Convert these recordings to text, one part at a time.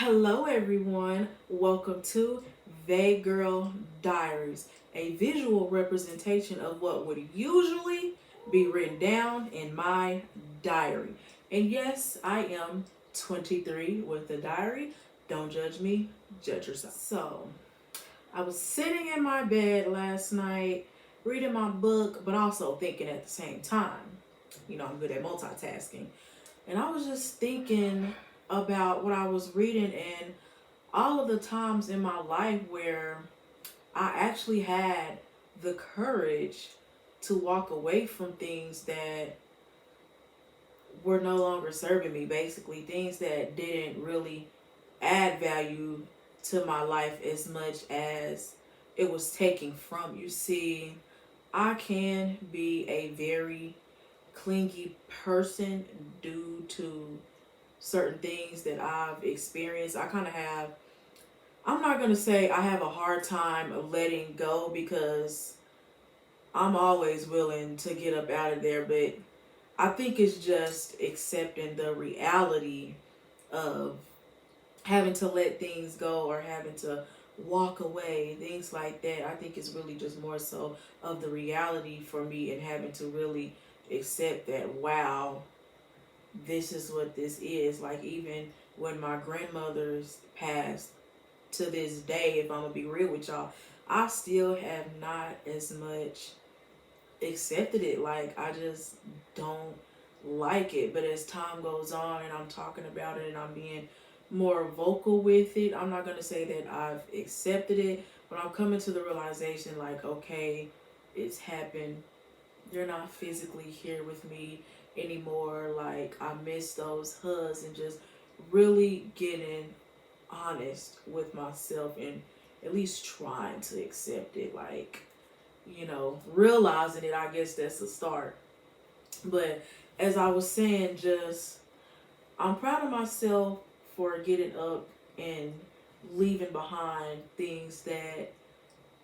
Hello, everyone. Welcome to Vague Girl Diaries, a visual representation of what would usually be written down in my diary. And yes, I am 23 with a diary. Don't judge me, judge yourself. So, I was sitting in my bed last night reading my book, but also thinking at the same time. I'm good at multitasking. And I was just thinking about what I was reading and all of the times in my life where I actually had the courage to walk away from things that were no longer serving me, basically, things that didn't really add value to my life as much as it was taking from you. See, I can be a very clingy person due to certain things that I've experienced. I'm not going to say I have a hard time of letting go because I'm always willing to get up out of there, but I think it's just accepting the reality of having to let things go or having to walk away, things like that. I think it's really just more so of the reality for me and having to really accept that, wow, this is what this is. Like, even when my grandmother's passed, to this day, if I'm gonna be real with y'all, I still have not as much accepted it. Like, I just don't like it. But as time goes on and I'm talking about it and I'm being more vocal with it, I'm not gonna say that I've accepted it, but I'm coming to the realization, like, okay, it's happened. You're not physically here with me anymore. Like, I miss those hugs and just really getting honest with myself and at least trying to accept it. Like, realizing it, I guess that's a start. But as I was saying, just I'm proud of myself for getting up and leaving behind things that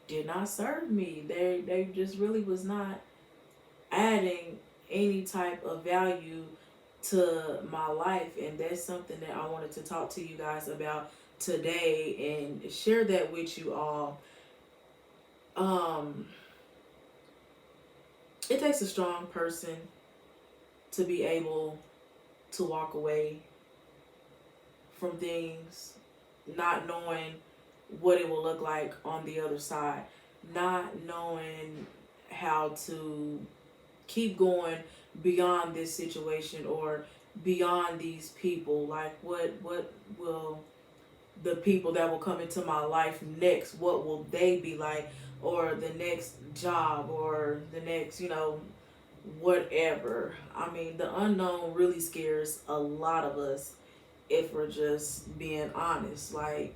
did not serve me. They just really was not adding any type of value to my life, and that's something that I wanted to talk to you guys about today and share that with you all. um it takes a strong person to be able to walk away from things, not knowing what it will look like on the other side, not knowing how to keep going beyond this situation or beyond these people. Like, what will the people that will come into my life next, what will they be like? Or the next job or the next, whatever. I mean, the unknown really scares a lot of us, if we're just being honest. Like,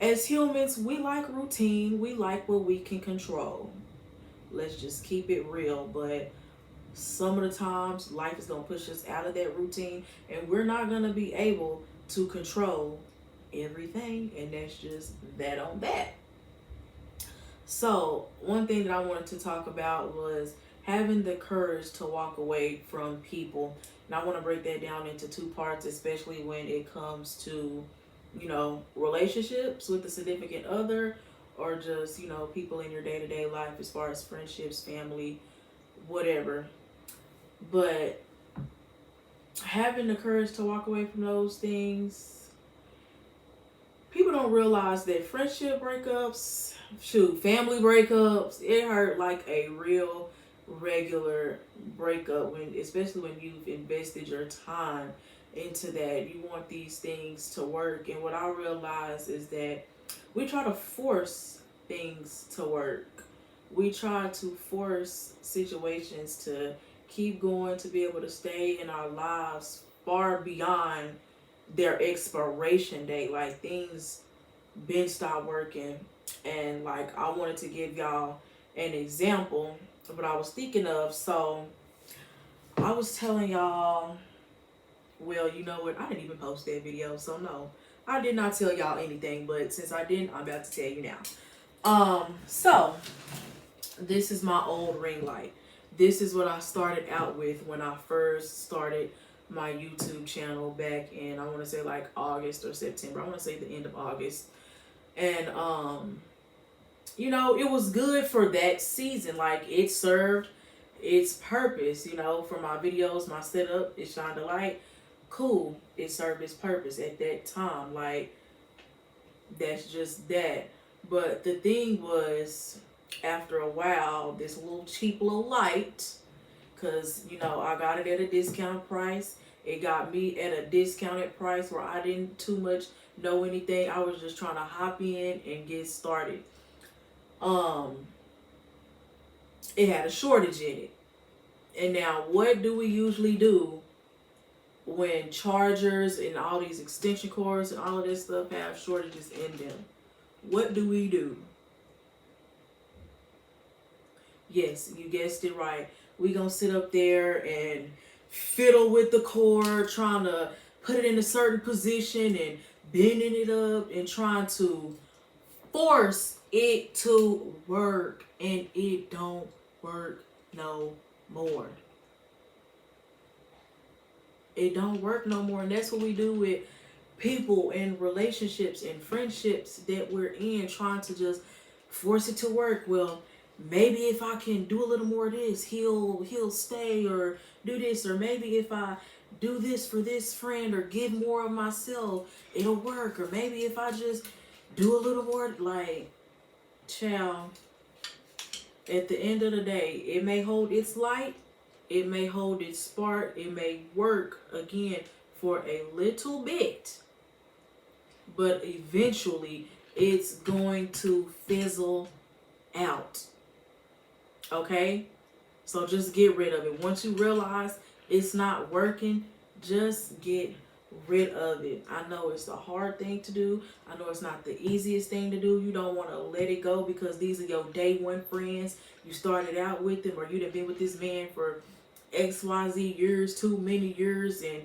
as humans, we like routine, we like what we can control. Let's just keep it real. But some of the times, life is going to push us out of that routine, and we're not going to be able to control everything. And that's just that on that. So, one thing that I wanted to talk about was having the courage to walk away from people. And I want to break that down into two parts, especially when it comes to, relationships with the significant other, or just, people in your day to day life as far as friendships, family, whatever. But having the courage to walk away from those things, people don't realize that friendship breakups, family breakups, it hurt like a real regular breakup, when especially when you've invested your time into that. You want these things to work. And what I realize is that we try to force things to work. We try to force situations to keep going, to be able to stay in our lives far beyond their expiration date. Like, things been stopped working. And like, I wanted to give y'all an example of what I was thinking of. So I was telling y'all, well, you know what, I didn't even post that video, so no, I did not tell y'all anything. But since I didn't, I'm about to tell you now. So this is my old ring light. This is what I started out with when I first started my YouTube channel back in, I want to say like August or September. I want to say the end of August. And you know, it was good for that season. Like, it served its purpose, you know, for my videos, my setup, it shined a light. Cool. It served its purpose at that time. Like, that's just that. But the thing was, after a while, this little cheap little light, because, you know, I got it at a discount price. It got me at a discounted price where I didn't too much know anything. I was just trying to hop in and get started. Um, it had a shortage in it. And now, what do we usually do when chargers and all these extension cords and all of this stuff have shortages in them? What do we do? Yes, you guessed it right. We gonna sit up there and fiddle with the cord, trying to put it in a certain position and bending it up and trying to force it to work, and it don't work no more. It don't work no more. And that's what we do with people and relationships and friendships that we're in, trying to just force it to work. Well, maybe if I can do a little more of this, he'll stay, or do this, or maybe if I do this for this friend or give more of myself, it'll work. Or maybe if I just do a little more, like, child, at the end of the day, it may hold its light, it may hold its spark, it may work again for a little bit, but eventually it's going to fizzle out. Okay? So just get rid of it. Once you realize it's not working, just get rid of it. I know it's a hard thing to do. I know it's not the easiest thing to do. You don't want to let it go because these are your day one friends. You started out with them, or you done been with this man for XYZ years, too many years, and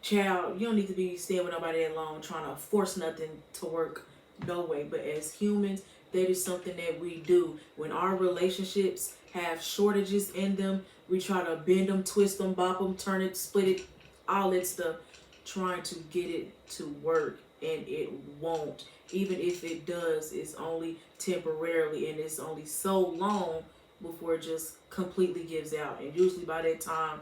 child, you don't need to be staying with nobody that long trying to force nothing to work. No way. But as humans, that is something that we do. When our relationships have shortages in them, we try to bend them, twist them, bop them, turn it, split it, all that stuff, trying to get it to work, and it won't. Even if it does, it's only temporarily, and it's only so long before it just completely gives out. And usually by that time,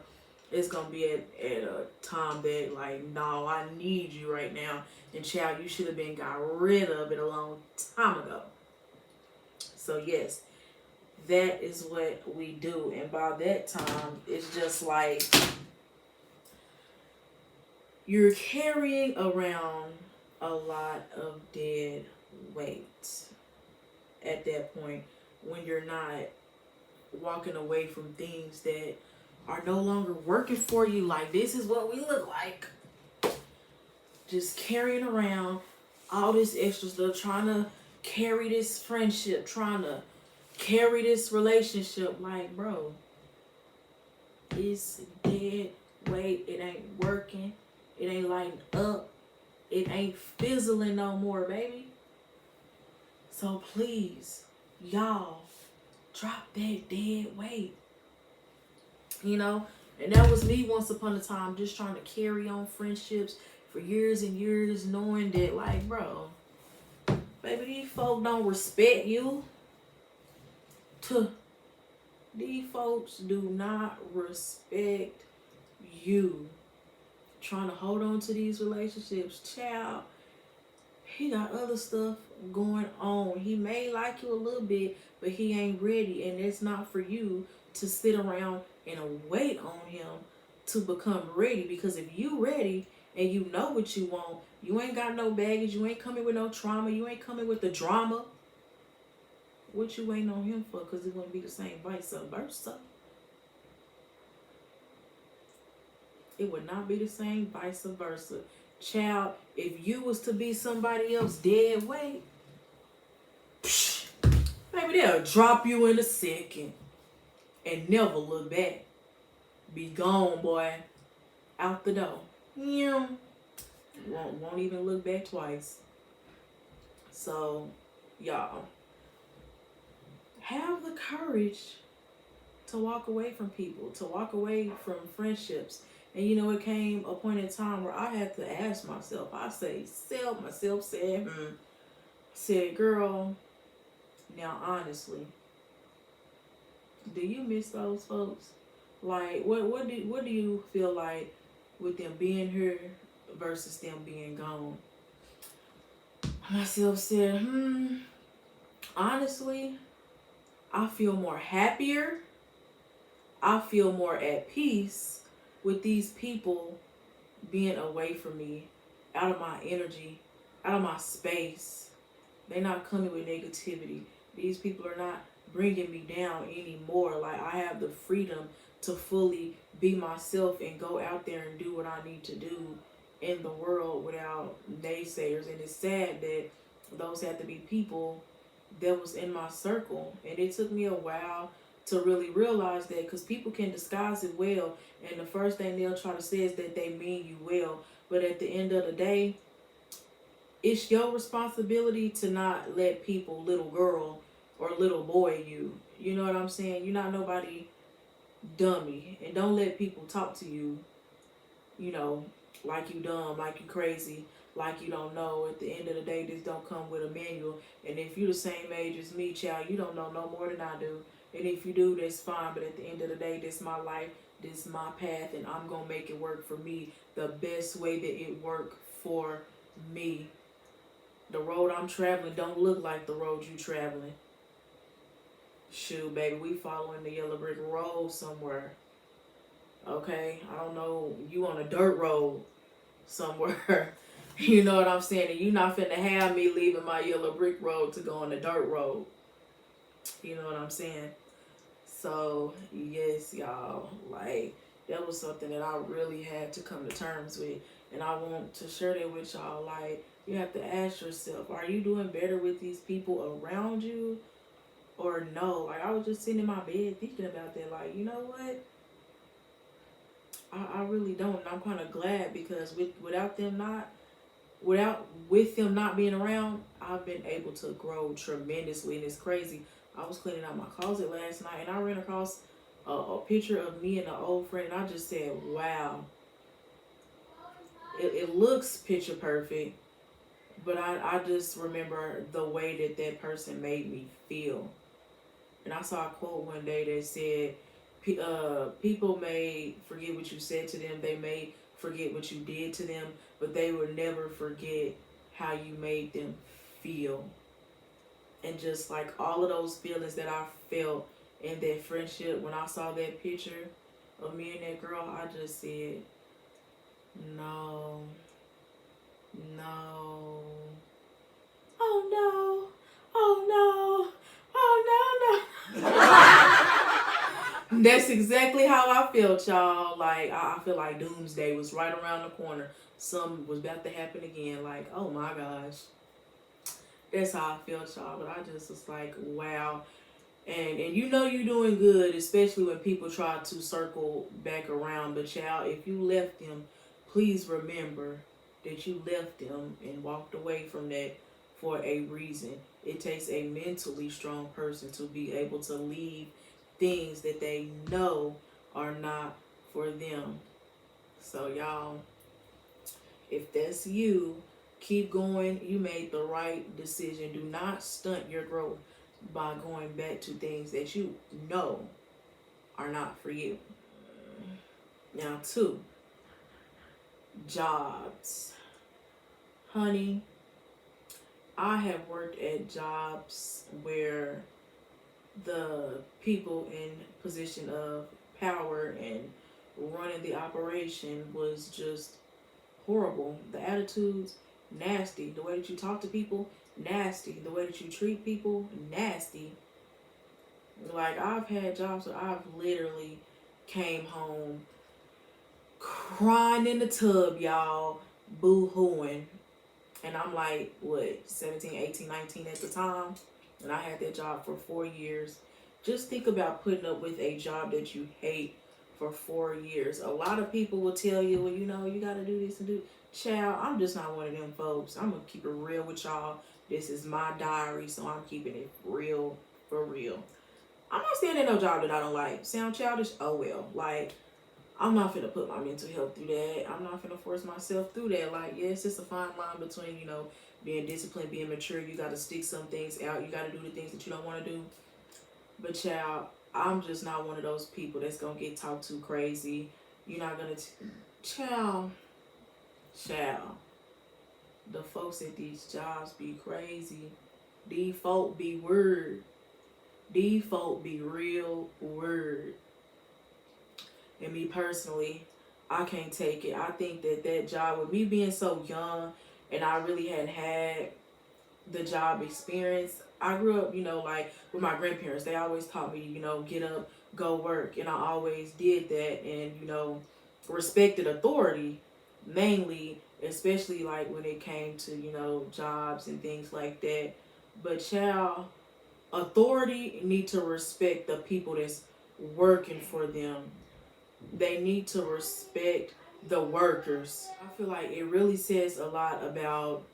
it's gonna be at a time that, like, no, I need you right now, and child, you should have been got rid of it a long time ago. So yes, that is what we do. And by that time, it's just like you're carrying around a lot of dead weight at that point, when you're not walking away from things that are no longer working for you. Like, this is what we look like. Just carrying around all this extra stuff, trying to carry this friendship, trying to carry this relationship. Like, bro, it's dead weight. It ain't working. It ain't lighting up. It ain't fizzling no more, baby. So please, y'all, drop that dead weight. You know? And that was me once upon a time, just trying to carry on friendships for years and years, knowing that, like, bro, baby, these folks don't respect you. These folks do not respect you. Trying to hold on to these relationships, child, he got other stuff going on. He may like you a little bit, but he ain't ready, and it's not for you to sit around and wait on him to become ready. Because if you ready and you know what you want, you ain't got no baggage, you ain't coming with no trauma, you ain't coming with the drama. What you waiting on him for? Because it wouldn't be the same vice versa. It would not be the same vice versa. Child, if you was to be somebody else dead weight, maybe they'll drop you in a second and never look back. Be gone, boy. Out the door. Yeah. Won't even look back twice. So, y'all, have the courage to walk away from people, to walk away from friendships. And you know, it came a point in time where I had to ask myself, said, girl, now honestly, do you miss those folks? Like, what do you feel like with them being here versus them being gone? Myself said, honestly, I feel more happier. I feel more at peace with these people being away from me, out of my energy, out of my space. They're not coming with negativity. These people are not bringing me down anymore. Like, I have the freedom to fully be myself and go out there and do what I need to do in the world without naysayers. And it's sad that those have to be people that was in my circle. And it took me a while to really realize that, because people can disguise it well. And the first thing they'll try to say is that they mean you well. But at the end of the day, it's your responsibility to not let people little girl or little boy you. You know what I'm saying? You're not nobody dummy. And don't let people talk to you, you know, like you dumb, like you crazy, like you don't know. At the end of the day, this don't come with a manual. And if you the same age as me, child, you don't know no more than I do. And if you do, that's fine. But at the end of the day, this is my life, this is my path, and I'm gonna make it work for me the best way that it work for me. The road I'm traveling don't look like the road you traveling. Shoot, baby, we following the yellow brick road somewhere. Okay? I don't know, you on a dirt road somewhere. You know what I'm saying? And you not finna have me leaving my yellow brick road to go on the dirt road. You know what I'm saying? So, yes, y'all. Like, that was something that I really had to come to terms with. And I want to share that with y'all. Like, you have to ask yourself, are you doing better with these people around you or no? Like, I was just sitting in my bed thinking about that. Like, you know what? I really don't. And I'm kind of glad, because with them not being around, I've been able to grow tremendously. And it's crazy. I was cleaning out my closet last night and I ran across a picture of me and an old friend, and I just said, wow, it looks picture perfect, but I just remember the way that person made me feel. And I saw a quote one day that said, people may forget what you said to them, they may forget what you did to them, but they will never forget how you made them feel. And just like all of those feelings that I felt in that friendship, when I saw that picture of me and that girl, I just said, no, no, oh no, oh no, oh no, no. That's exactly how I felt, y'all. Like, I feel like doomsday was right around the corner. Something was about to happen again. Like, oh my gosh. That's how I felt, y'all. But I just was like, wow. And you know you're doing good, especially when people try to circle back around. But y'all, if you left them, please remember that you left them and walked away from that for a reason. It takes a mentally strong person to be able to leave things that they know are not for them. So y'all, if that's you, keep going. You made the right decision. Do not stunt your growth by going back to things that you know are not for you. Now, 2, jobs. Honey, I have worked at jobs where the people in position of power and running the operation was just horrible. The attitudes, nasty. The way that you talk to people, nasty. The way that you treat people, nasty. Like, I've had jobs where I've literally came home crying in the tub, y'all, boo-hooing. And I'm like, what, 17, 18, 19 at the time? And I had that job for 4 years. Just think about putting up with a job that you hate for 4 years. A lot of people will tell you, well, you know, you got to do this and do. Child, I'm just not one of them folks. I'm going to keep it real with y'all. This is my diary, so I'm keeping it real for real. I'm not staying in no job that I don't like. Sound childish? Oh, well. Like, I'm not finna put my mental health through that. I'm not finna force myself through that. Like, yes, it's a fine line between, being disciplined, being mature. You gotta stick some things out. You gotta do the things that you don't wanna do. But child, I'm just not one of those people that's gonna get talked to crazy. You're not gonna child, child. The folks at these jobs be crazy. These folk be word. These folk be real word. And me personally, I can't take it. I think that job, with me being so young and I really hadn't had the job experience, I grew up, like with my grandparents. They always taught me, get up, go work. And I always did that and, respected authority mainly, especially like when it came to, jobs and things like that. But child, authority need to respect the people that's working for them. They need to respect the workers. I feel like it really says a lot about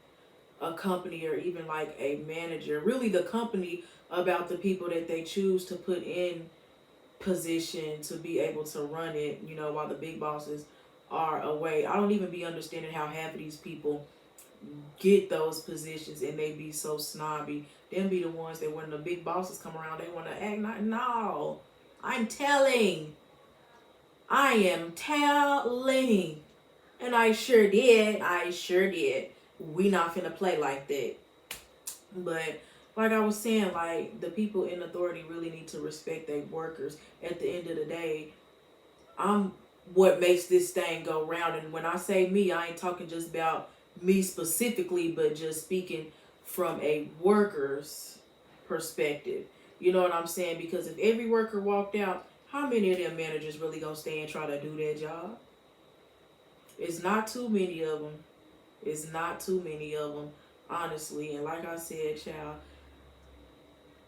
a company or even like a manager, really the company, about the people that they choose to put in position to be able to run it, while the big bosses are away. I don't even be understanding how half of these people get those positions and they be so snobby. Them be the ones that when the big bosses come around, they want to act like, no, I'm telling. I am telling. And I sure did. I sure did. We not finna play like that. But like I was saying, like the people in authority really need to respect their workers. At the end of the day, I'm what makes this thing go round. And when I say me, I ain't talking just about me specifically, but just speaking from a worker's perspective. You know what I'm saying? Because if every worker walked out, how many of them managers really gonna stay and try to do their job? It's not too many of them. It's not too many of them, honestly. And like I said, child,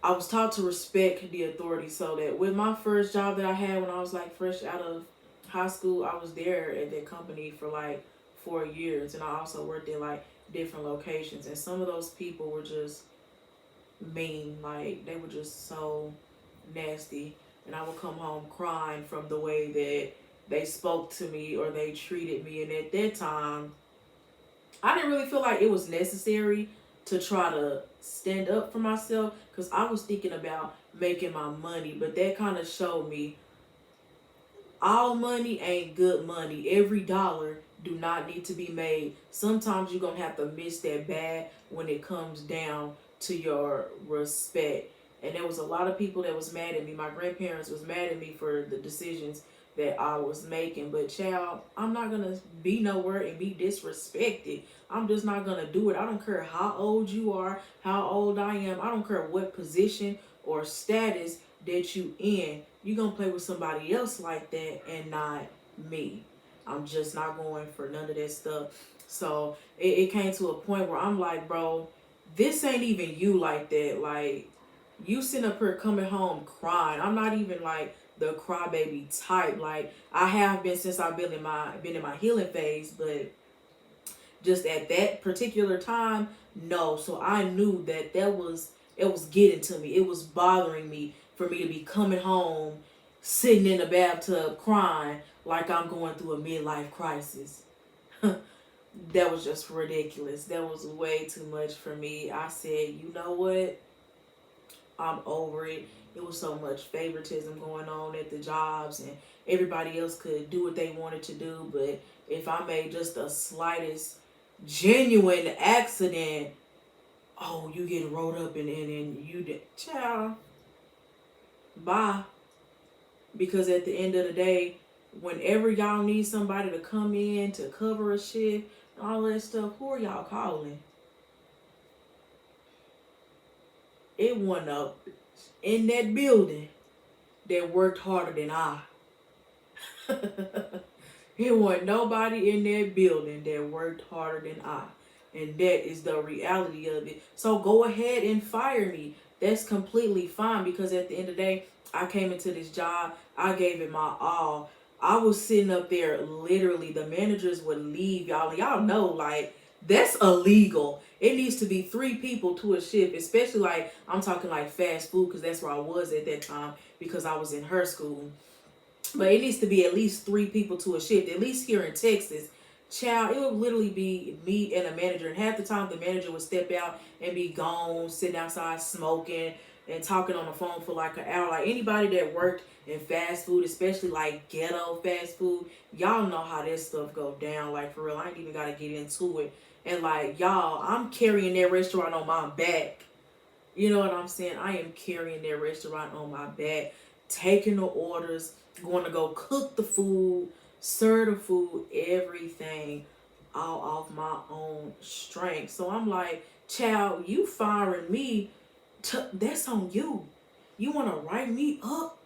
I was taught to respect the authority, so that with my first job that I had when I was like fresh out of high school, I was there at that company for like 4 years. And I also worked at like different locations. And some of those people were just mean. Like they were just so nasty. And I would come home crying from the way that they spoke to me or they treated me. And at that time, I didn't really feel like it was necessary to try to stand up for myself because I was thinking about making my money. But that kind of showed me all money ain't good money. Every dollar do not need to be made. Sometimes you're going to have to miss that bad when it comes down to your respect. And there was a lot of people that was mad at me. My grandparents was mad at me for the decisions that I was making. But child, I'm not going to be nowhere and be disrespected. I'm just not going to do it. I don't care how old you are, how old I am. I don't care what position or status that you in. You're going to play with somebody else like that and not me. I'm just not going for none of that stuff. So it came to a point where I'm like, bro, this ain't even you like that. Like, you sitting up here coming home crying. I'm not even like the crybaby type. Like, I have been since I've been in my healing phase, but just at that particular time, no. So I knew that it was getting to me. It was bothering me for me to be coming home, sitting in the bathtub crying like I'm going through a midlife crisis. That was just ridiculous. That was way too much for me. I said, you know what? I'm over it. It was so much favoritism going on at the jobs, and everybody else could do what they wanted to do. But if I made just the slightest genuine accident, oh, you get rolled up and you did. Child, bye. Because at the end of the day, whenever y'all need somebody to come in to cover a shift and all that stuff, who are y'all calling? It wasn't up in that building that worked harder than I. There wasn't nobody in that building that worked harder than I. And that is the reality of it. So go ahead and fire me. That's completely fine because at the end of the day, I came into this job. I gave it my all. I was sitting up there literally. The managers would leave, y'all. And y'all know, like, that's illegal. It needs to be 3 people to a shift, especially like I'm talking like fast food because that's where I was at that time because I was in her school. but it needs to be at least 3 people to a shift. At least here in Texas, child, it would literally be me and a manager. And half the time, the manager would step out and be gone, sitting outside smoking and talking on the phone for like an hour. Like anybody that worked in fast food, especially like ghetto fast food, y'all know how that stuff go down. Like for real, I ain't even gotta get into it. And like y'all, I'm carrying that restaurant on my back. You know what I'm saying? I am carrying that restaurant on my back, taking the orders, going to go cook the food, serve the food, everything, all off my own strength. So I'm like, child, you firing me, that's on you. You want to write me up?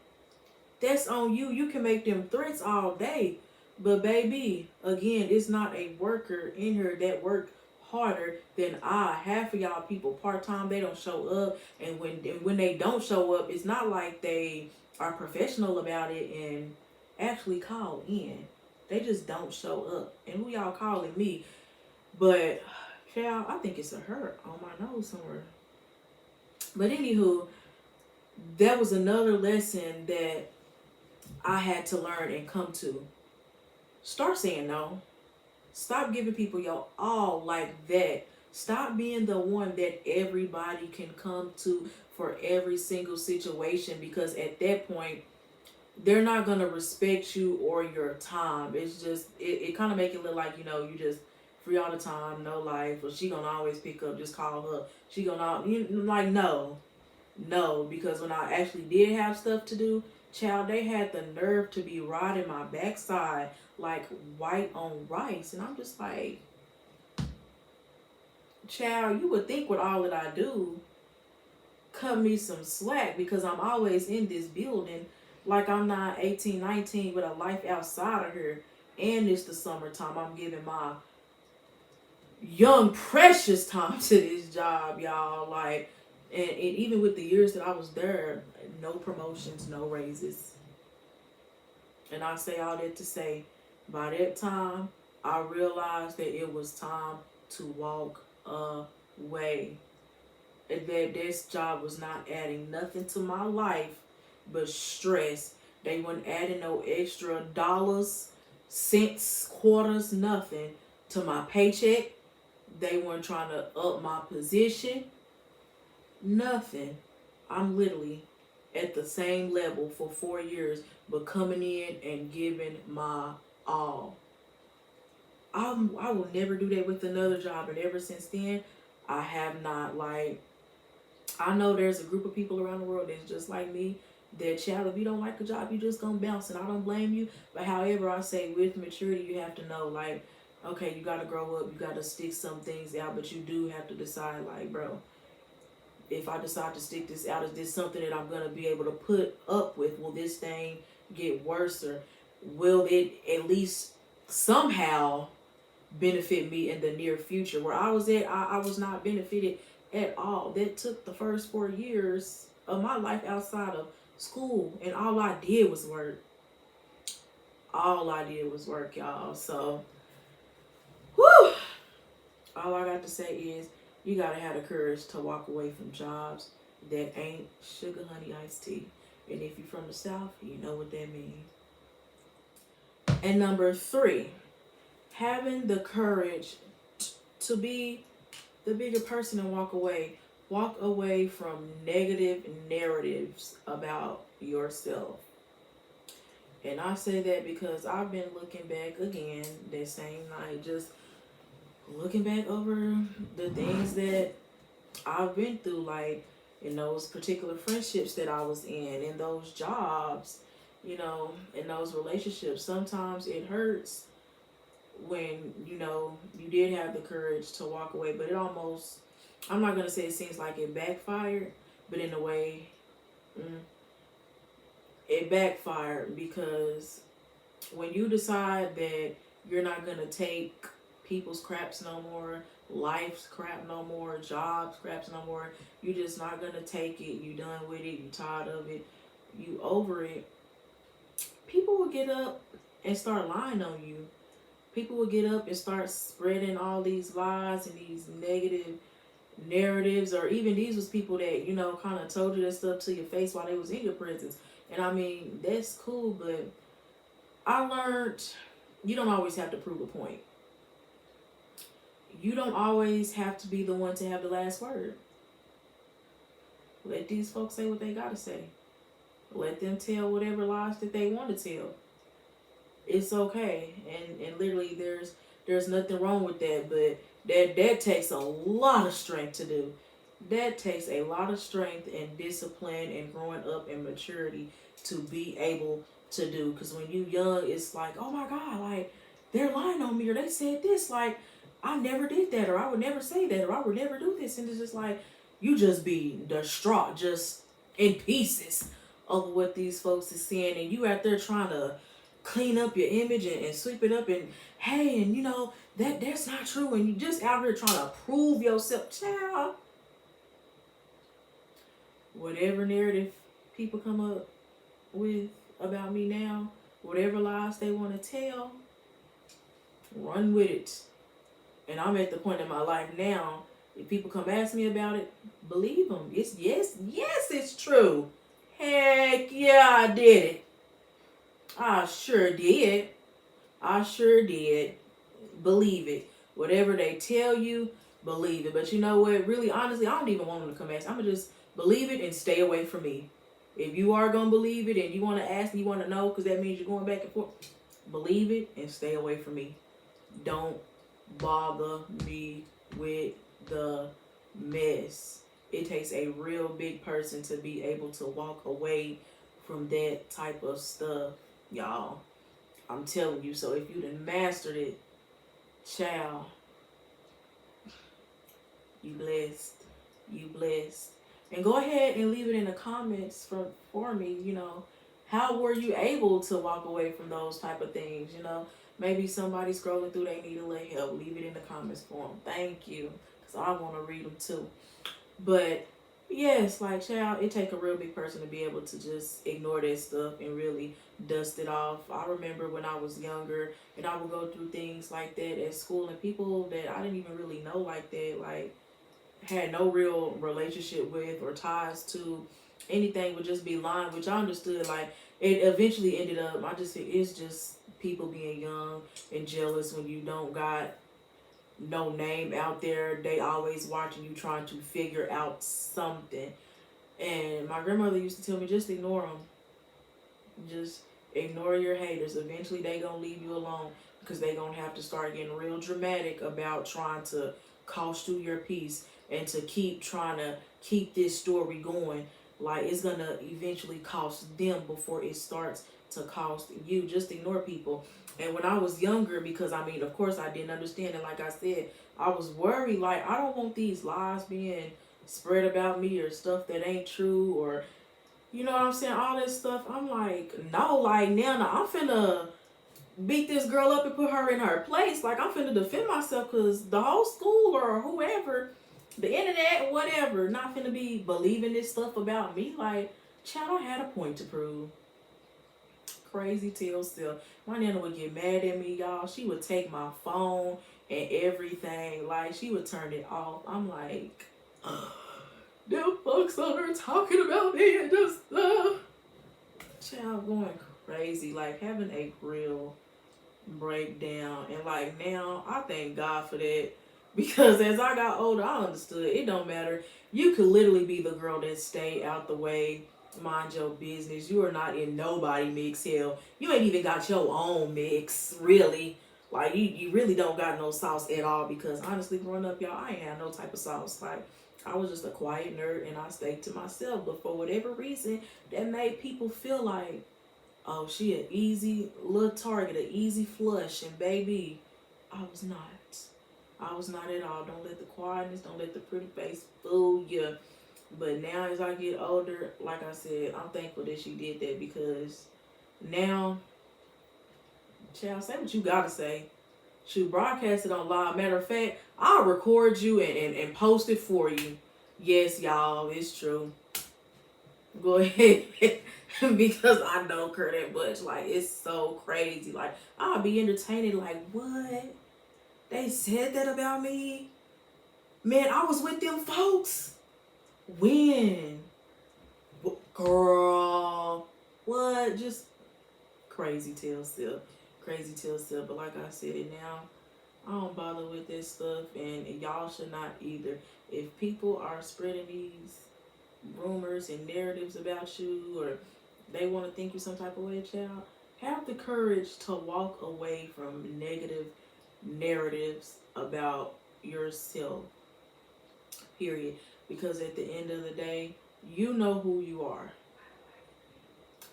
That's on you. You can make them threats all day. But baby, again, it's not a worker in here that work harder than I. Half of y'all people part-time, they don't show up. And when they don't show up, it's not like they are professional about it and actually call in. They just don't show up. And who y'all calling me? But child, I think it's a hurt on my nose somewhere. But anywho, that was another lesson that I had to learn and come to. Start saying no. Stop giving people your all like that. Stop being the one that everybody can come to for every single situation, because at that point they're not gonna respect you or your time. It's just it kind of make it look like, you just free all the time, no life. Well, she gonna always pick up, just call her. She gonna like no, because when I actually did have stuff to do, child, they had the nerve to be riding my backside like white on rice. And I'm just like, child, you would think with all that I do, cut me some slack, because I'm always in this building. Like I'm not 18, 19 with a life outside of here. And it's the summertime. I'm giving my young, precious time to this job, y'all. Like, and even with the years that I was there, no promotions, no raises. And I say all that to say, by that time, I realized that it was time to walk away. And that this job was not adding nothing to my life but stress. They weren't adding no extra dollars, cents, quarters, nothing to my paycheck. They weren't trying to up my position. Nothing. I'm literally at the same level for 4 years, but coming in and giving my all. I will never do that with another job, and ever since then, I have not. Like, I know there's a group of people around the world that's just like me. That, child, if you don't like a job, you just gonna bounce, and I don't blame you. But however, I say with maturity, you have to know, like, okay, you gotta grow up, you gotta stick some things out, but you do have to decide, like, bro, if I decide to stick this out, is this something that I'm going to be able to put up with? Will this thing get worse, or will it at least somehow benefit me in the near future? Where I was at, I was not benefited at all. That took the first 4 years of my life outside of school, and all I did was work. All I did was work, y'all. So, whew, all I got to say is, you gotta have the courage to walk away from jobs that ain't sugar honey iced tea. And if you're from the South, you know what that means. And number 3, having the courage to be the bigger person and walk away. Walk away from negative narratives about yourself. And I say that because I've been looking back again that same night, just looking back over the things that I've been through, like in those particular friendships that I was in those jobs, in those relationships. Sometimes it hurts when, you did have the courage to walk away, but it almost, I'm not going to say it seems like it backfired, but in a way, it backfired, because when you decide that you're not going to take people's craps no more, life's crap no more, jobs craps no more, you just not going to take it, you done with it, you tired of it, you over it, people will get up and start lying on you. People will get up and start spreading all these lies and these negative narratives, or even these was people that, kind of told you that stuff to your face while they was in your presence. And I mean, that's cool, but I learned you don't always have to prove a point. You don't always have to be the one to have the last word. Let these folks say what they gotta say. Let them tell whatever lies that they want to tell. It's okay, and literally there's nothing wrong with that. But that takes a lot of strength to do. That takes a lot of strength and discipline and growing up and maturity to be able to do. Because when you young, it's like, oh my God, like they're lying on me, or they said this, like I never did that, or I would never say that, or I would never do this, and it's just like you just be distraught, just in pieces of what these folks is saying, and you out there trying to clean up your image and sweep it up, and hey, and you know that's not true, and you just out here trying to prove yourself, child. Whatever narrative people come up with about me now, whatever lies they want to tell, run with it. And I'm at the point in my life now, if people come ask me about it, believe them. It's yes, it's true. Heck yeah, I did it. I sure did. I sure did. Believe it. Whatever they tell you, believe it. But you know what? Really, honestly, I don't even want them to come ask. I'm going to just believe it and stay away from me. If you are going to believe it and you want to ask and you want to know, because that means you're going back and forth, believe it and stay away from me. Don't bother me with the mess. It takes a real big person to be able to walk away from that type of stuff, y'all. I'm telling you. So if you done mastered it, child, you blessed. You blessed. And go ahead and leave it in the comments for me, you know. How were you able to walk away from those type of things, you know? Maybe somebody scrolling through, they need a little help. Leave it in the comments for them. Thank you. Because I want to read them too. But yes, like child, it take a real big person to be able to just ignore that stuff and really dust it off. I remember when I was younger and I would go through things like that at school, and people that I didn't even really know like that, like had no real relationship with or ties to anything, would just be lying, which I understood. Like it eventually ended up, I just think it's just people being young and jealous when you don't got no name out there. They always watching you trying to figure out something. And my grandmother used to tell me, just ignore them. Just ignore your haters. Eventually they gonna leave you alone, because they gonna have to start getting real dramatic about trying to cost you your peace and to keep trying to keep this story going. Like it's gonna eventually cost them before it starts to cost you. Just ignore people. And when I was younger, because I mean, of course I didn't understand, and like I said, I was worried, like I don't want these lies being spread about me or stuff that ain't true, or you know what I'm saying, all this stuff. I'm like, no, like now I'm finna beat this girl up and put her in her place. Like I'm finna defend myself, because the whole school or whoever, the internet, whatever, not finna be believing this stuff about me. Like, child, I had a point to prove. Crazy tail still. My nana would get mad at me, y'all. She would take my phone and everything. Like, she would turn it off. I'm like, them folks over there talking about me and just, child, going crazy. Like, having a real breakdown. And like now I thank God for that, because as I got older I understood it don't matter. You could literally be the girl that stay out the way, mind your business. You are not in nobody mix. Hell, you ain't even got your own mix, really. Like you really don't got no sauce at all, because honestly growing up, y'all, I ain't had no type of sauce. Like I was just a quiet nerd and I stayed to myself, but for whatever reason that made people feel like, oh, she an easy little target, an easy flush, and baby, I was not. I was not at all. Don't let the quietness, don't let the pretty face fool you. But now as I get older, like I said, I'm thankful that she did that, because now, child, say what you gotta say. She broadcast it on live. Matter of fact, I'll record you and post it for you. Yes, y'all, it's true. Go ahead. Because I don't care that much. Like, it's so crazy. Like, I'll be entertaining. Like, what? They said that about me? Man, I was with them folks. When? Girl. What? Just crazy tale still. Crazy tale still. But like I said it now, I don't bother with this stuff, and y'all should not either. If people are spreading these rumors and narratives about you, or they want to think you some type of way, child, have the courage to walk away from negative narratives about yourself, period. Because at the end of the day, you know who you are.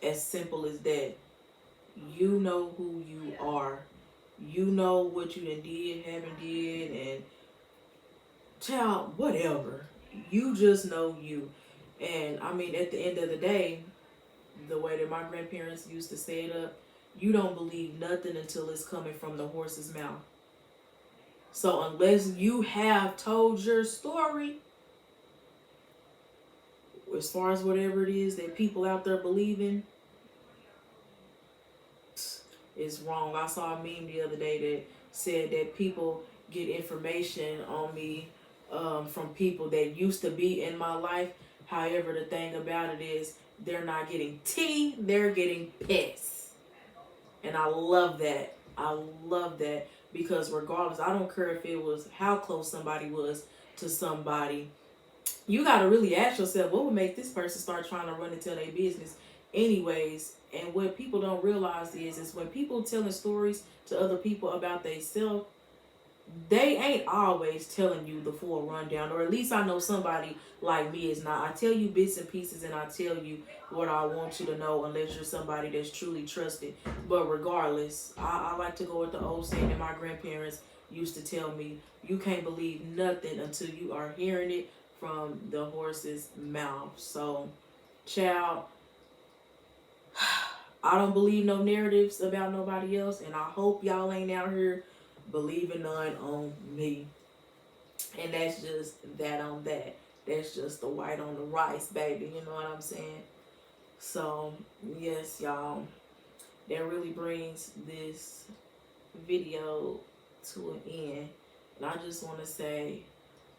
As simple as that. You know who you are. You know what you done did, haven't did, and child, whatever. You just know you. And I mean, at the end of the day, the way that my grandparents used to say it up, you don't believe nothing until it's coming from the horse's mouth. So unless you have told your story, as far as whatever it is that people out there believe in, is wrong. I saw a meme the other day that said that people get information on me from people that used to be in my life. However, the thing about it is they're not getting tea, they're getting piss. And I love that. I love that because regardless, I don't care if it was how close somebody was to somebody, you got to really ask yourself what would make this person start trying to run and tell their business anyways. And what people don't realize is when people telling stories to other people about themselves, they ain't always telling you the full rundown, or at least I know somebody like me is not. I tell you bits and pieces, and I tell you what I want you to know, unless you're somebody that's truly trusted. But regardless, I like to go with the old saying that my grandparents used to tell me: you can't believe nothing until you are hearing it from the horse's mouth. So, child, I don't believe no narratives about nobody else, and I hope y'all ain't out here believing none on me. And that's just that on that. That's just the white on the rice, baby. You know what I'm saying? So, yes, y'all. That really brings this video to an end. And I just want to say,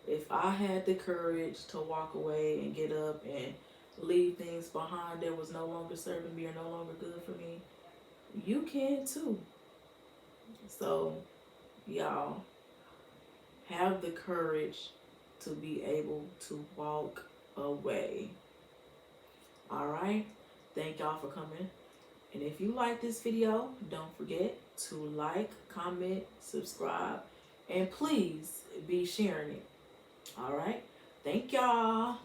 if I had the courage to walk away and get up and leave things behind that was no longer serving me or no longer good for me, you can too. So, y'all, have the courage to be able to walk away. Alright? Thank y'all for coming. And if you like this video, don't forget to like, comment, subscribe, and please be sharing it. Alright? Thank y'all.